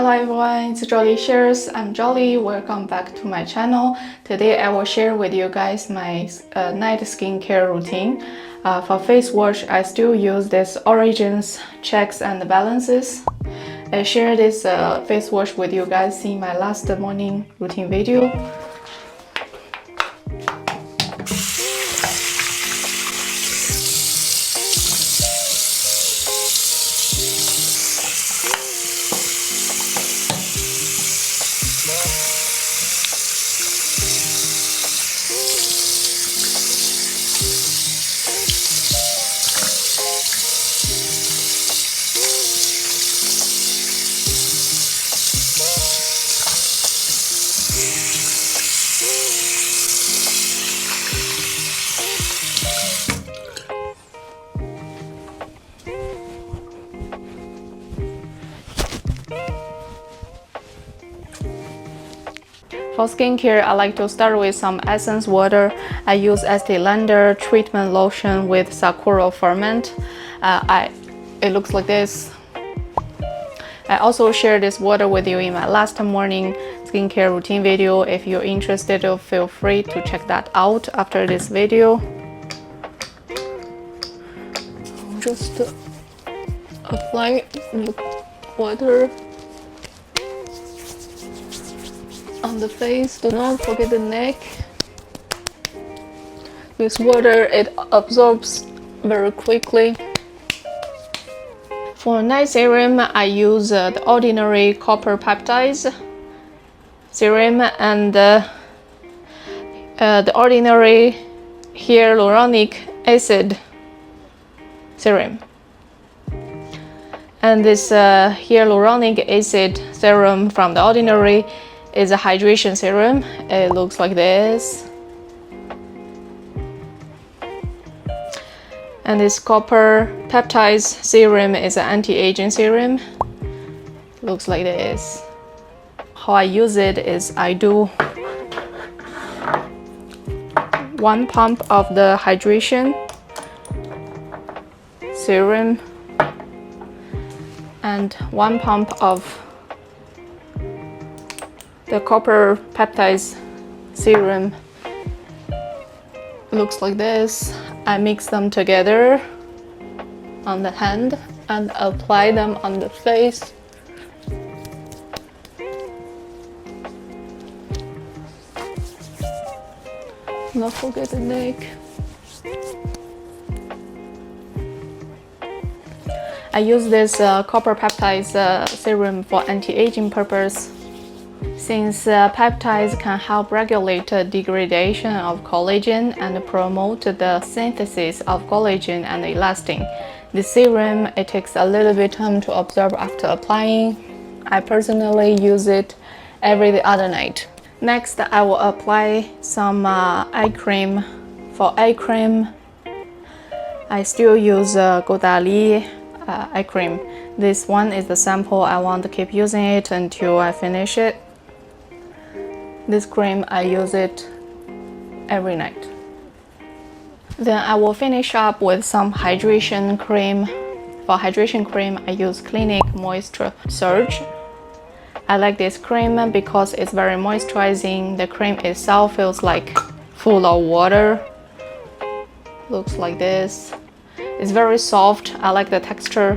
Hello everyone, it's Jolly Shares. I'm Jolly. Welcome back to my channel. Today I will share with you guys my night skincare routine. For face wash, I still use this Origins Checks and Balances. I shared this face wash with you guys in my last morning routine video. For skincare, I like to start with some essence water. I use Estee Lauder treatment lotion with Sakura ferment. It looks like this. I also shared this water with you in my last morning skincare routine video. If you're interested, feel free to check that out after this video. Just apply the water on the face. Do not forget the neck. This water, it absorbs very quickly. For night serum, I use the ordinary copper peptides serum and the ordinary hyaluronic acid serum. And this hyaluronic acid serum from the ordinary is a hydration serum. It looks like this. And this copper peptides serum is an anti-aging serum. Looks like this. How I use it is I do 1 pump of the hydration serum and 1 pump of the copper peptides serum. Looks like this. I mix them together on the hand and apply them on the face. Not forget the neck. I use this copper peptides serum for anti-aging purpose. Since peptides can help regulate the degradation of collagen and promote the synthesis of collagen and elastin. The serum, it takes a little bit time to absorb after applying. I personally use it every other night. Next, I will apply some eye cream. For eye cream, I still use Godali eye cream. This one is the sample. I want to keep using it until I finish it. This cream, I use it every night. Then I will finish up with some hydration cream. For hydration cream, I use Clinique Moisture Surge. I like this cream because it's very moisturizing. The cream itself feels like full of water. Looks like this. It's very soft. I like the texture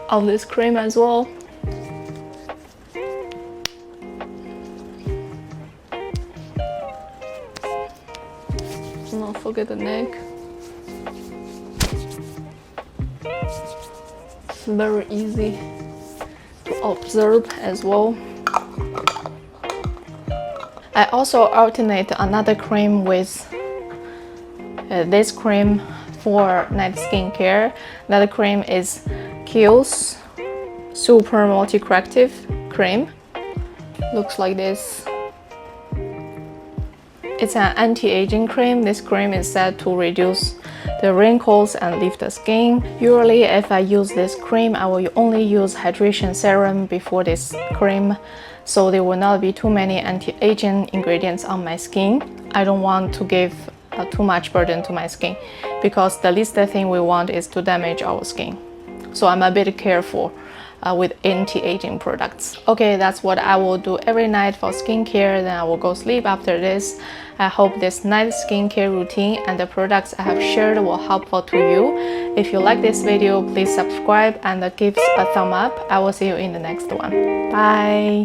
of this cream as well. Don't forget the neck. It's very easy to observe as well. I also alternate another cream with this cream for night skincare. That cream is Kiehl's Super Multi-Corrective cream. Looks like this. It's an anti-aging cream. This cream is said to reduce the wrinkles and lift the skin. Usually, if I use this cream, I will only use hydration serum before this cream, so there will not be too many anti-aging ingredients on my skin. I don't want to give too much burden to my skin because the least thing we want is to damage our skin. So I'm a bit careful with anti-aging products. Okay, that's what I will do every night for skincare. Then I will go sleep after this. I hope this night skincare routine and the products I have shared will helpful to you. If you like this video, please subscribe and give a thumb up. I will see you in the next one. Bye.